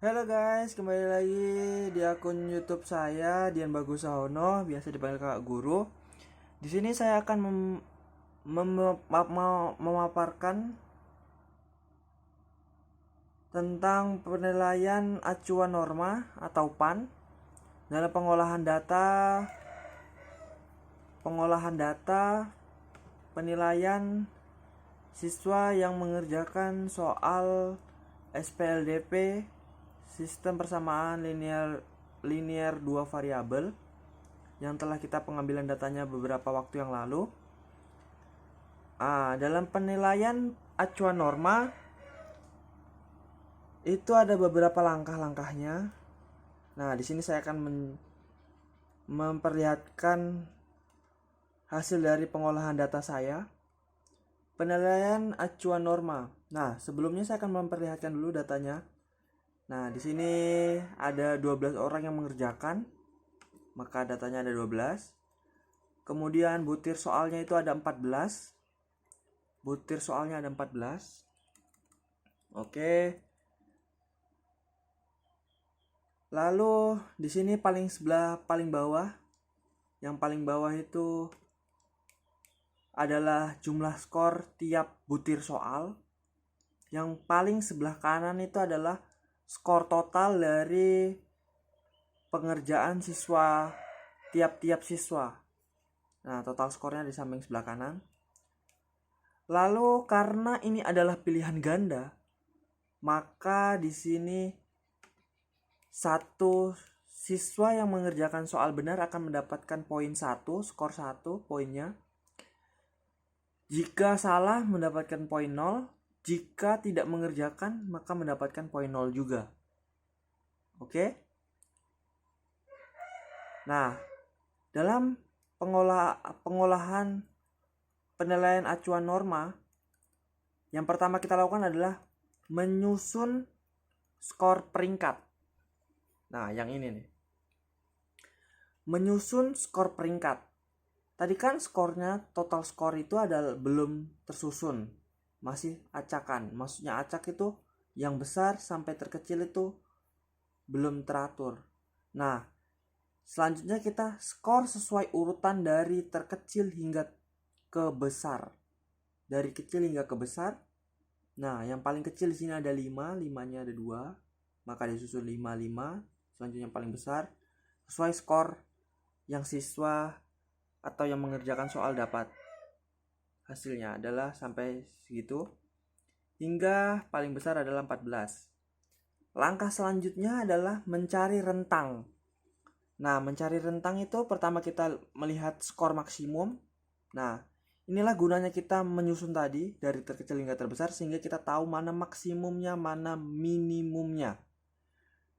Halo guys, kembali lagi di akun YouTube saya Dian Bagus Sahono, biasa dipanggil Kakak Guru. Di sini saya akan memaparkan tentang penilaian acuan norma atau PAN dalam pengolahan data penilaian siswa yang mengerjakan soal SPLDP sistem persamaan linear dua variabel yang telah kita pengambilan datanya beberapa waktu yang lalu. Dalam penilaian acuan norma itu ada beberapa langkah-langkahnya. Nah, di sini saya akan memperlihatkan hasil dari pengolahan data saya. Penilaian acuan norma. Nah, sebelumnya saya akan memperlihatkan dulu datanya. Nah, di sini ada 12 orang yang mengerjakan, maka datanya ada 12. Kemudian butir soalnya itu ada 14. Oke. Lalu di sini paling bawah. Yang paling bawah itu adalah jumlah skor tiap butir soal. Yang paling sebelah kanan itu adalah skor total dari pengerjaan siswa tiap siswa. Nah, total skornya di samping sebelah kanan. Lalu karena ini adalah pilihan ganda, maka di sini satu siswa yang mengerjakan soal benar akan mendapatkan poin 1, skor 1 poinnya. Jika salah mendapatkan poin 0, jika tidak mengerjakan maka mendapatkan poin 0 juga. Oke? Nah, dalam pengolahan penilaian acuan norma, yang pertama kita lakukan adalah menyusun skor peringkat. Nah, yang ini nih. Menyusun skor peringkat. Tadi kan skornya, total skor itu belum tersusun. Masih acakan. Maksudnya acak itu yang besar sampai terkecil itu belum teratur. Nah, selanjutnya kita skor sesuai urutan dari terkecil hingga ke besar. Dari kecil hingga ke besar. Nah, yang paling kecil di sini ada 5, 5-nya ada 2. Maka disusun 5, 5. Selanjutnya yang paling besar sesuai skor yang siswa atau yang mengerjakan soal dapat. Hasilnya adalah sampai segitu. Hingga paling besar adalah 14. Langkah selanjutnya adalah mencari rentang. Nah, mencari rentang itu pertama kita melihat skor maksimum. Nah, inilah gunanya kita menyusun tadi dari terkecil hingga terbesar sehingga kita tahu mana maksimumnya, mana minimumnya.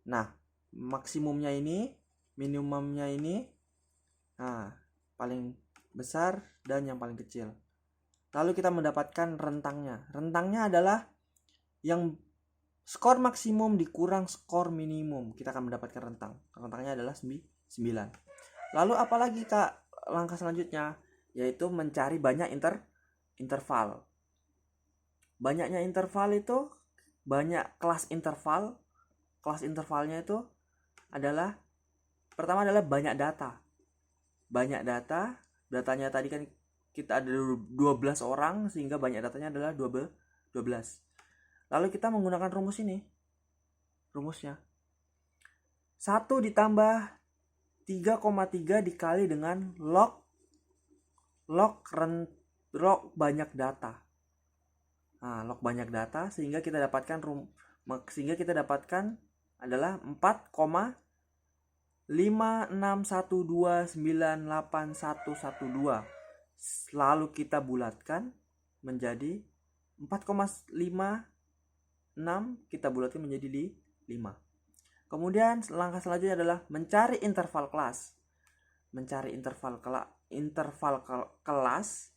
Nah, maksimumnya ini, minimumnya ini. Nah, paling besar dan yang paling kecil. Lalu kita mendapatkan rentangnya. Rentangnya adalah yang skor maksimum dikurang skor minimum. Kita akan mendapatkan rentang. Rentangnya adalah 9. Lalu apalagi Kak langkah selanjutnya? Yaitu mencari banyak interval. Banyaknya interval itu banyak kelas interval. Kelas intervalnya itu adalah pertama adalah banyak data. Banyak data. Datanya tadi kan kita ada 12 orang sehingga banyak datanya adalah 12. Lalu kita menggunakan rumus ini. Rumusnya 1 ditambah 3,3 dikali dengan log banyak data. Nah, log banyak data sehingga kita dapatkan adalah 4,5612981112. Lalu kita bulatkan menjadi 4,56 kita bulatkan menjadi 5. Kemudian langkah selanjutnya adalah mencari interval kelas. Mencari interval kelas.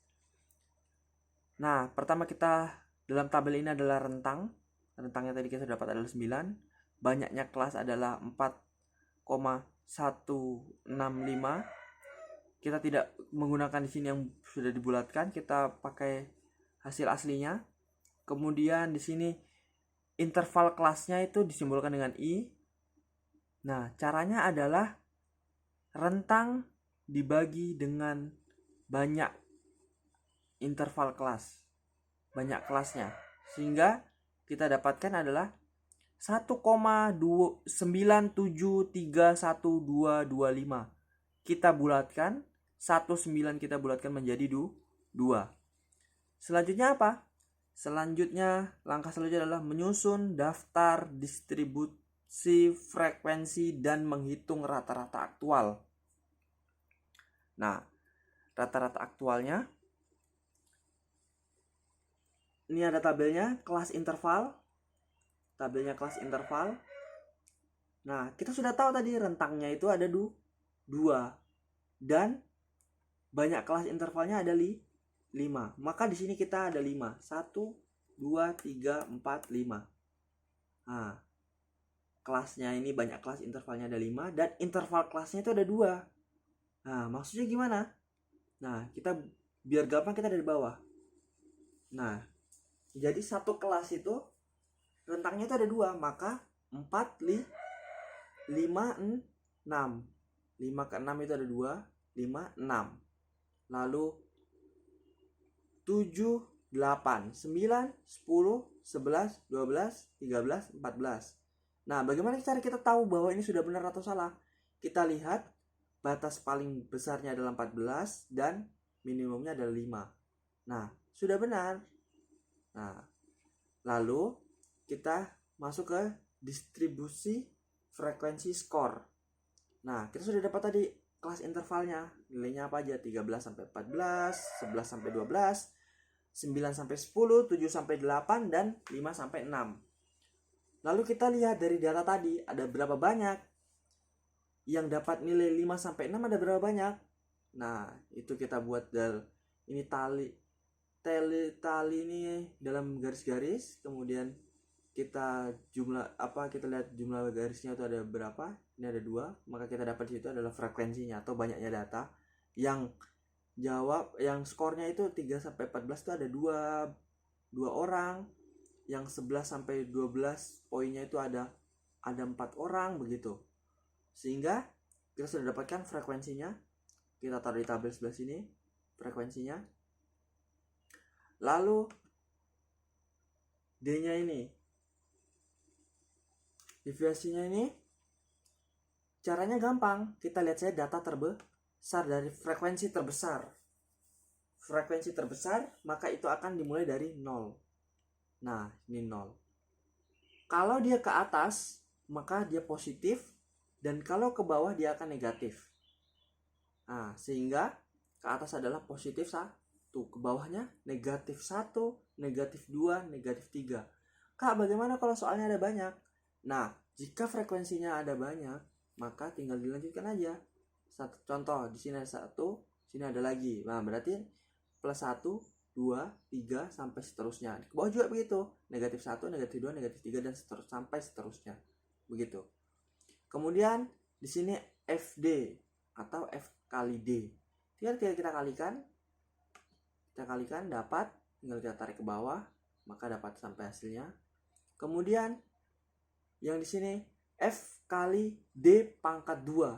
Nah, pertama kita dalam tabel ini adalah rentang. Rentangnya tadi kita dapat adalah 9. Banyaknya kelas adalah 4,165. Kita tidak menggunakan di sini yang sudah dibulatkan, kita pakai hasil aslinya. Kemudian di sini interval kelasnya itu disimbolkan dengan I. Nah, caranya adalah rentang dibagi dengan banyak interval kelas, banyak kelasnya, sehingga kita dapatkan adalah 1,9731225. Kita bulatkan 19 kita bulatkan menjadi 2. Selanjutnya apa? Langkah selanjutnya adalah menyusun daftar distribusi frekuensi dan menghitung rata-rata aktual. Nah, rata-rata aktualnya ini ada tabelnya, kelas interval. Tabelnya kelas interval. Nah, kita sudah tahu tadi rentangnya itu ada 2 dan banyak kelas intervalnya ada 5. Maka di sini kita ada 5. 1 2 3 4 5. Nah, kelasnya ini banyak kelas intervalnya ada 5 dan interval kelasnya itu ada 2. Nah, maksudnya gimana? Nah, kita biar gampang kita dari bawah. Nah, jadi satu kelas itu rentangnya itu ada 2, maka 4 5 6. 5 ke 6 itu ada 2, 5 6. Lalu 7 8 9 10 11 12 13 14. Nah, bagaimana cara kita tahu bahwa ini sudah benar atau salah? Kita lihat batas paling besarnya adalah 14 dan minimumnya adalah 5. Nah, sudah benar. Nah, lalu kita masuk ke distribusi frekuensi skor. Nah, kita sudah dapat tadi kelas intervalnya. Nilainya apa aja? 13 sampai 14, 11 sampai 12, 9 sampai 10, 7 sampai 8 dan 5 sampai 6. Lalu kita lihat dari data tadi ada berapa banyak yang dapat nilai 5 sampai 6, ada berapa banyak. Nah, itu kita buat ini tali ini dalam garis-garis, kemudian kita kita lihat jumlah garisnya itu ada berapa. Ini ada 2, maka kita dapat di situ adalah frekuensinya atau banyaknya data. Yang skornya itu 3 sampai 14 itu ada 2 orang. Yang 11 sampai 12 poinnya itu ada 4 orang begitu. Sehingga kita sudah dapatkan frekuensinya. Kita taruh di tabel sebelah sini frekuensinya. Lalu D-nya ini, deviasinya ini caranya gampang. Kita lihat saja data terbesar dari frekuensi terbesar. Frekuensi terbesar maka itu akan dimulai dari 0. Nah, ini 0. Kalau dia ke atas maka dia positif, dan kalau ke bawah dia akan negatif. Nah, sehingga ke atas adalah positif 1, ke bawahnya negatif 1, negatif 2, negatif 3. Kak, bagaimana kalau soalnya ada banyak? Nah, jika frekuensinya ada banyak, maka tinggal dilanjutkan aja. Contoh, di sini ada 1, sini ada lagi. Nah, berarti plus 1, 2, 3 sampai seterusnya. Di bawah juga begitu. Negatif 1, negatif 2, negatif 3 dan sampai seterusnya. Begitu. Kemudian di sini FD atau F kali D. Tinggal kita kalikan. Kita kalikan dapat, tinggal kita tarik ke bawah, maka dapat sampai hasilnya. Kemudian yang di sini F kali D pangkat 2.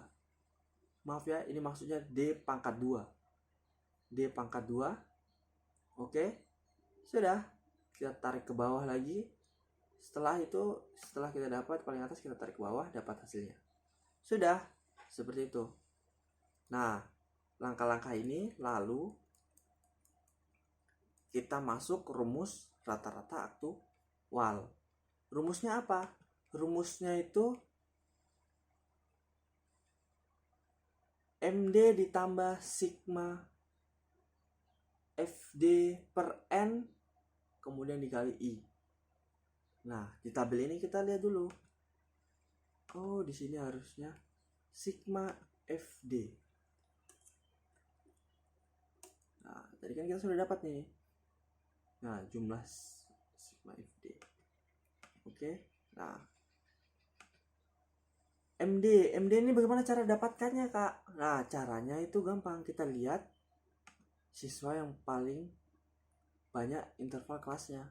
Maaf ya, ini maksudnya D pangkat 2. D pangkat 2. Oke. Sudah. Kita tarik ke bawah lagi. Setelah kita dapat paling atas, kita tarik ke bawah, dapat hasilnya. Sudah. Seperti itu. Nah, langkah-langkah ini lalu kita masuk rumus rata-rata aktual. Rumusnya apa? Rumusnya itu MD ditambah sigma FD per N kemudian dikali I. Nah, di tabel ini kita lihat dulu. Oh, di sini harusnya sigma FD. Nah, tadi kan kita sudah dapat nih. Nah, jumlah sigma FD. Oke. Nah, MD ini bagaimana cara dapatkannya, Kak? Nah, caranya itu gampang. Kita lihat siswa yang paling banyak interval kelasnya.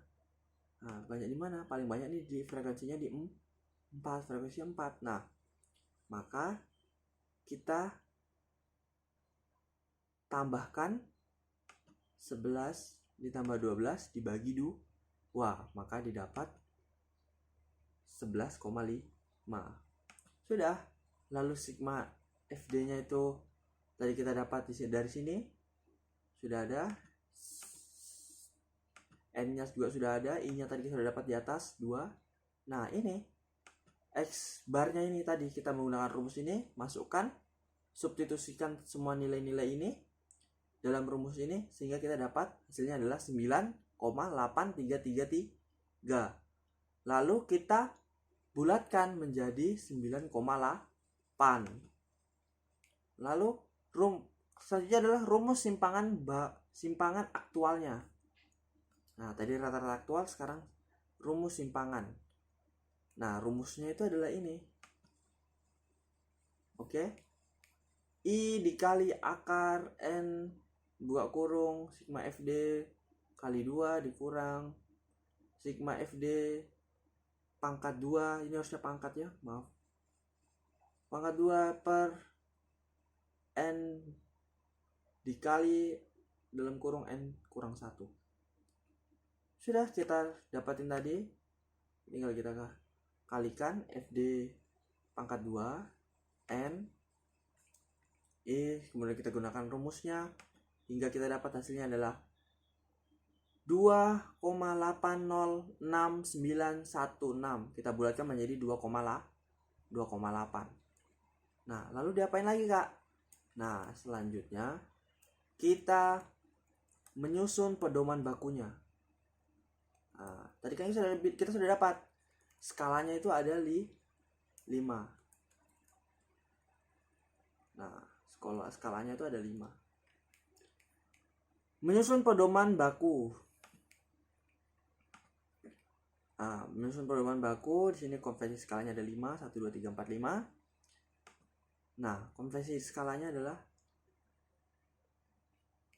Nah, banyak di mana? Paling banyak nih di frekuensinya di 4, frekuensi 4. Nah, maka kita tambahkan 11 ditambah 12 dibagi 2, maka didapat 11,5. Sudah. Lalu sigma FD-nya itu tadi kita dapat dari sini sudah ada, N-nya juga sudah ada, I-nya tadi kita sudah dapat di atas 2. Nah, ini X bar-nya ini tadi kita menggunakan rumus ini, masukkan, substitusikan semua nilai-nilai ini dalam rumus ini sehingga kita dapat hasilnya adalah 9,8333. Lalu kita bulatkan menjadi 9,8. Lalu selanjutnya adalah rumus simpangan aktualnya. Nah, tadi rata-rata aktual, sekarang rumus simpangan. Nah, rumusnya itu adalah ini. Oke. I dikali akar N buka kurung sigma FD kali 2 dikurang sigma FD pangkat 2, ini harusnya pangkat ya, maaf. Pangkat 2 per N dikali dalam kurung N kurang 1. Sudah kita dapatin tadi, tinggal kita kalikan FD pangkat 2 N kemudian kita gunakan rumusnya hingga kita dapat hasilnya adalah 2,806916. Kita bulatkan menjadi 2,8. Nah, lalu diapain lagi, Kak? Nah, selanjutnya kita menyusun pedoman bakunya. Nah, tadi kan kita sudah dapat skalanya itu ada 5. Nah, skalanya itu ada 5. Menyusun pedoman baku. Nah, menyusun pedoman baku, di sini konvensi skalanya ada 5, 1 2 3 4 5. Nah, konvensi skalanya adalah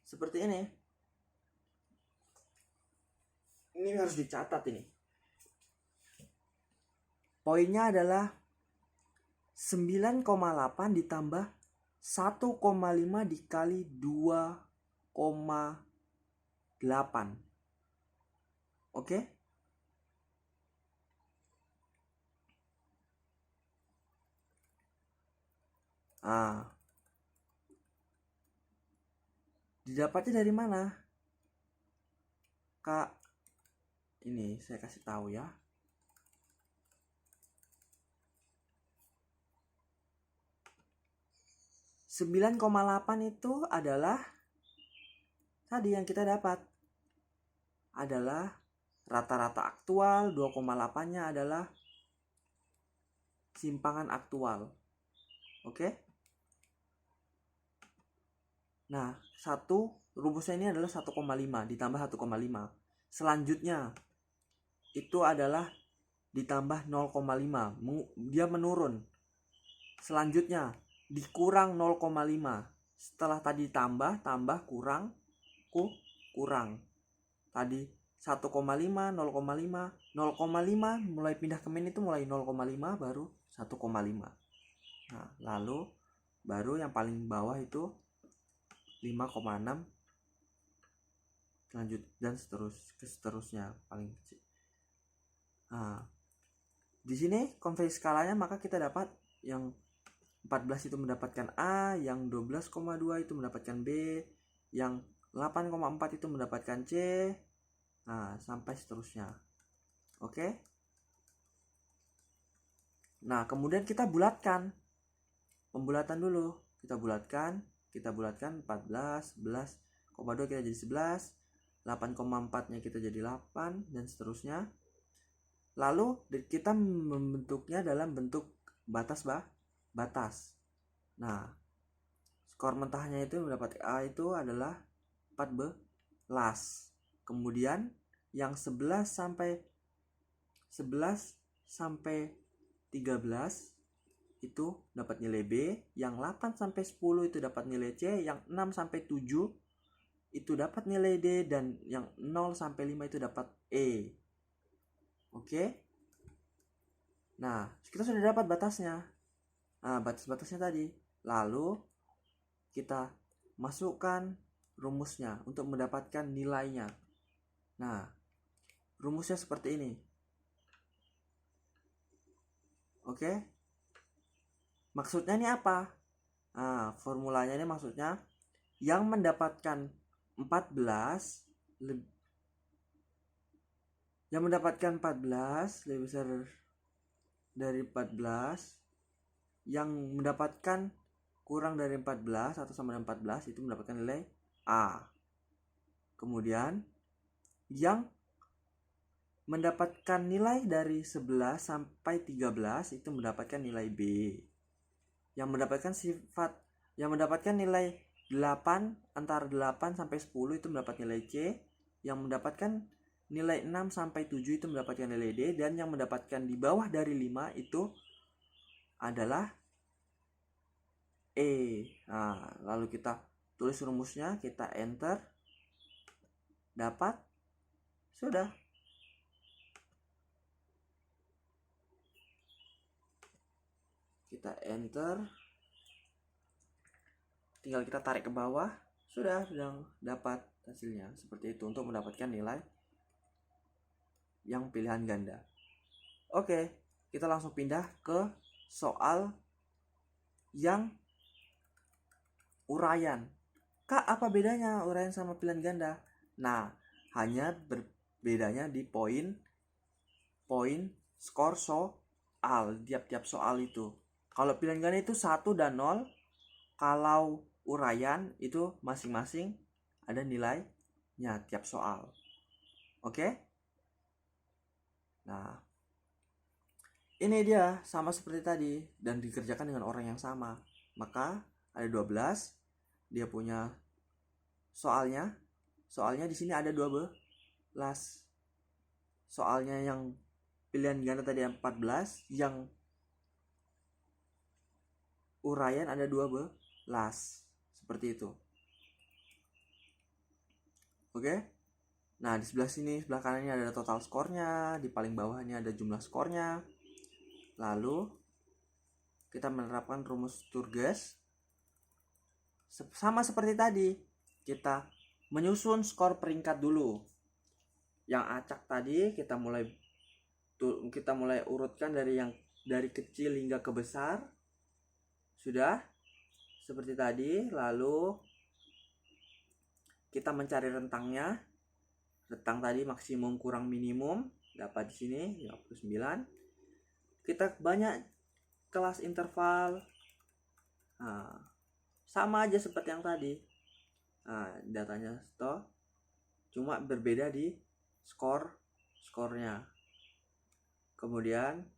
seperti ini. Ini harus dicatat ini. Poinnya adalah 9,8 ditambah 1,5 dikali 2,8. Oke? Nah, didapatnya dari mana, Kak? Ini saya kasih tahu ya. ,8 itu adalah tadi yang kita dapat adalah rata-rata aktual, 2,8-nya adalah simpangan aktual. Oke? Nah, rumusnya ini adalah 1,5 ditambah 1,5. Selanjutnya itu adalah ditambah 0,5. Dia menurun. Selanjutnya dikurang 0,5. Setelah tadi tambah, kurang. Tadi 1,5, 0,5. 0,5 mulai pindah ke min itu mulai 0,5 baru 1,5. Nah, lalu baru yang paling bawah itu 5,6 lanjut dan seterusnya paling kecil. Nah, di sini konvensi skalanya maka kita dapat yang 14 itu mendapatkan A, yang 12,2 itu mendapatkan B, yang 8,4 itu mendapatkan C. Nah, sampai seterusnya. Oke? Nah, kemudian kita bulatkan. Pembulatan dulu. Kita bulatkan 14, 11,2 kita jadi 11, 8,4-nya kita jadi 8 dan seterusnya. Lalu kita membentuknya dalam bentuk batas. Nah, skor mentahnya itu mendapat A itu adalah 14. Kemudian yang 11 sampai 13 itu dapat nilai B, yang 8 sampai 10 itu dapat nilai C, yang 6 sampai 7 itu dapat nilai D, dan yang 0 sampai 5 itu dapat E. Oke. Nah, kita sudah dapat batasnya. Nah, batas-batasnya tadi. Lalu kita masukkan rumusnya untuk mendapatkan nilainya. Nah, rumusnya seperti ini. Oke. Maksudnya ini apa? Nah, formulanya ini maksudnya yang mendapatkan 14 yang mendapatkan 14 lebih besar dari 14, yang mendapatkan kurang dari 14 atau sama dengan 14 itu mendapatkan nilai A. Kemudian yang mendapatkan nilai dari 11 sampai 13 itu mendapatkan nilai B. Yang mendapatkan nilai 8, antara 8 sampai 10 itu mendapat nilai C. Yang mendapatkan nilai 6 sampai 7 itu mendapatkan nilai D, dan yang mendapatkan di bawah dari 5 itu adalah E. Nah, lalu kita tulis rumusnya, kita enter, dapat, sudah. Kita enter, tinggal kita tarik ke bawah, sudah dapat hasilnya seperti itu untuk mendapatkan nilai yang pilihan ganda. Oke, kita langsung pindah ke soal yang uraian. Kak, apa bedanya uraian sama pilihan ganda? Nah, hanya berbedanya di poin skor soal, tiap-tiap soal itu. Kalau pilihan ganda itu 1 dan 0, kalau uraian itu masing-masing ada nilainya tiap soal. Oke? Nah, ini dia sama seperti tadi dan dikerjakan dengan orang yang sama. Maka ada 12, dia punya soalnya di sini ada 12. Soalnya yang pilihan ganda tadi 14, yang uraian ada 12. Seperti itu. Oke? Nah, di sebelah sini, sebelah kanannya ada total skornya, di paling bawahnya ada jumlah skornya. Lalu kita menerapkan rumus Sturges. Sama seperti tadi, kita menyusun skor peringkat dulu. Yang acak tadi kita mulai urutkan dari kecil hingga ke besar. Sudah seperti tadi. Lalu kita mencari rentangnya. Rentang tadi maksimum kurang minimum dapat di sini 59. Kita banyak kelas interval. Nah, sama aja seperti yang tadi. Nah, datanya cuma berbeda di skornya. Kemudian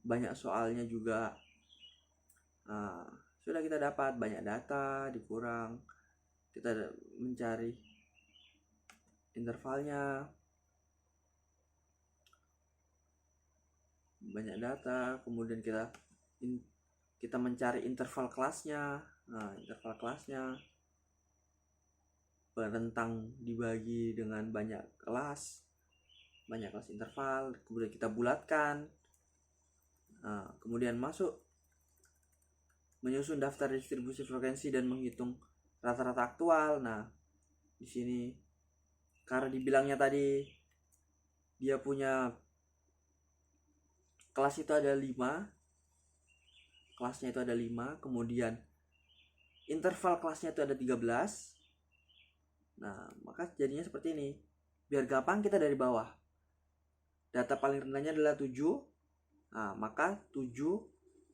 banyak soalnya juga. Nah, sudah kita dapat banyak data dikurang. Kita mencari intervalnya, banyak data, kemudian kita mencari interval kelasnya. Nah, interval kelasnya berentang dibagi dengan banyak kelas interval, kemudian kita bulatkan. Nah, kemudian menyusun daftar distribusi frekuensi dan menghitung rata-rata aktual. Nah, di sini karena dibilangnya tadi dia punya kelas itu ada 5, kelasnya itu ada 5, kemudian interval kelasnya itu ada 13. Nah, maka jadinya seperti ini. Biar gampang kita dari bawah. Data paling rendahnya adalah 7. Nah, maka 7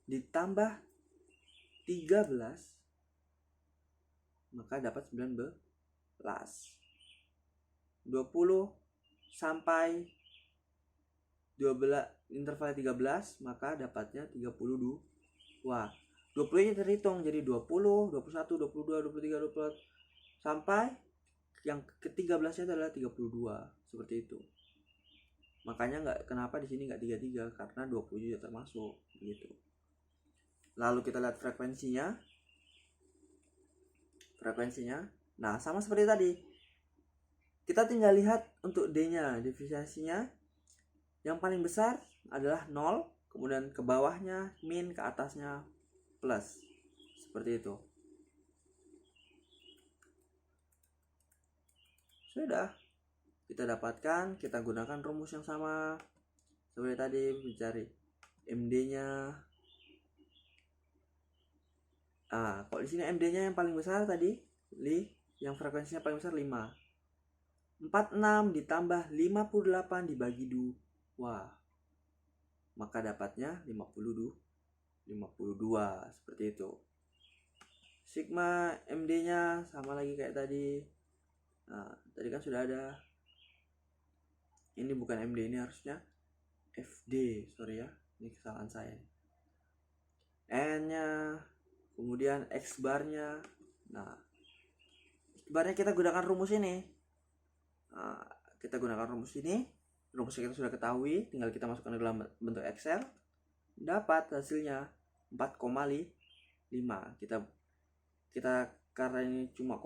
ditambah 13 maka dapat 19. 20 sampai 12 interval 13 maka dapatnya 32. Wah, 20 nya terhitung jadi 20, 21, 22, 23, 24 sampai yang ke-13 nya adalah 32, seperti itu. Makanya kenapa di sini enggak 33 karena 20 juga termasuk gitu. Lalu kita lihat frekuensinya. Nah, sama seperti tadi. Kita tinggal lihat untuk D-nya, diferensiasinya Yang paling besar adalah 0, kemudian ke bawahnya min, ke atasnya plus. Seperti itu. Sudah. Kita dapatkan, kita gunakan rumus yang sama seperti tadi, mencari MD-nya. Kalau di sini MD-nya yang paling besar tadi, yang frekuensinya paling besar 5. 46 ditambah 58 dibagi 2. Maka dapatnya 52 seperti itu. Sigma MD-nya sama lagi kayak tadi. Tadi kan sudah ada. Ini bukan MD, ini harusnya FD, sorry ya. Ini kesalahan saya. N-nya, kemudian X bar-nya. X bar-nya kita gunakan rumus ini. Kita gunakan rumus ini. Rumusnya kita sudah ketahui, tinggal kita masukkan ke dalam bentuk Excel. Dapat hasilnya 4,5. Kita karena ini cuma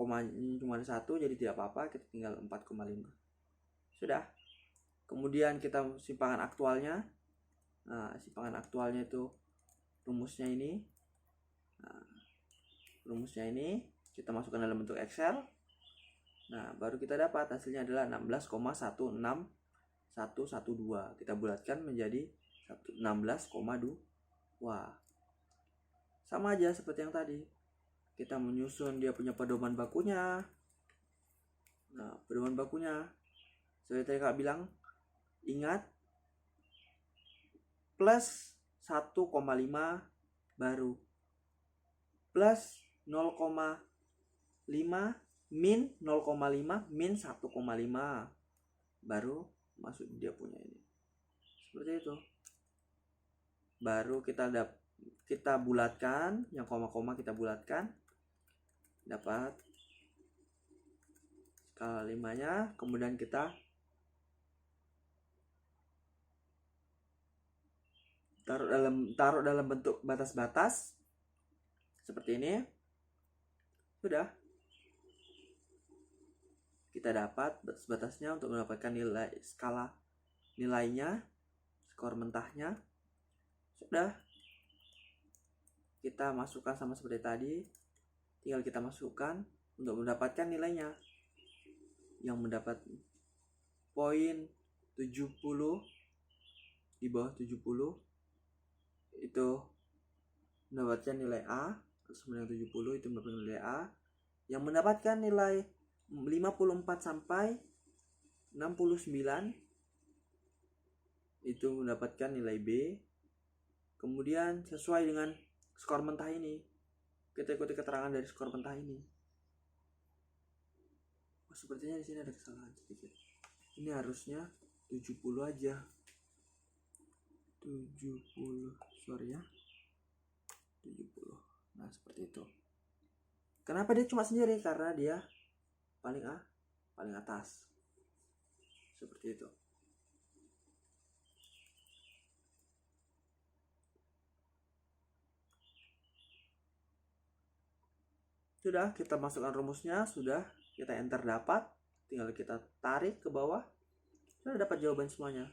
ada 1, jadi tidak apa-apa, kita tinggal 4,5. Sudah. Kemudian kita simpangan aktualnya. Simpangan aktualnya itu rumusnya ini. Rumusnya ini kita masukkan dalam bentuk Excel. Baru kita dapat hasilnya adalah 16,16112. Kita bulatkan menjadi 16,2. Sama aja seperti yang tadi. Kita menyusun dia punya pedoman bakunya. Pedoman bakunya seperti tadi Kak bilang, ingat plus 1,5 baru plus 0,5 min 0,5 min 1,5 baru masuk dia punya ini. Seperti itu. Baru kita bulatkan, yang koma-koma kita bulatkan, dapat skala 5-nya, kemudian kita taruh dalam bentuk batas-batas seperti ini. Sudah. Kita dapat batas-batasnya untuk mendapatkan nilainya, skor mentahnya. Sudah. Kita masukkan sama seperti tadi. Tinggal kita masukkan untuk mendapatkan nilainya. Yang mendapat poin 70, di bawah 70 itu mendapatkan nilai A. 70 itu mendapatkan nilai A. Yang mendapatkan nilai 54 sampai 69 itu mendapatkan nilai B. Kemudian sesuai dengan skor mentah ini, kita ikuti keterangan dari skor mentah ini. Sepertinya di sini ada kesalahan sedikit. Ini harusnya 70 aja. 70, sorry ya. 70. Seperti itu. Kenapa dia cuma sendiri? Karena dia paling atas. Seperti itu. Sudah, kita masukkan rumusnya, sudah kita enter dapat, tinggal kita tarik ke bawah, sudah dapat jawaban semuanya.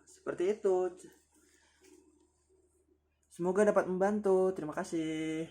Seperti itu. Semoga dapat membantu. Terima kasih.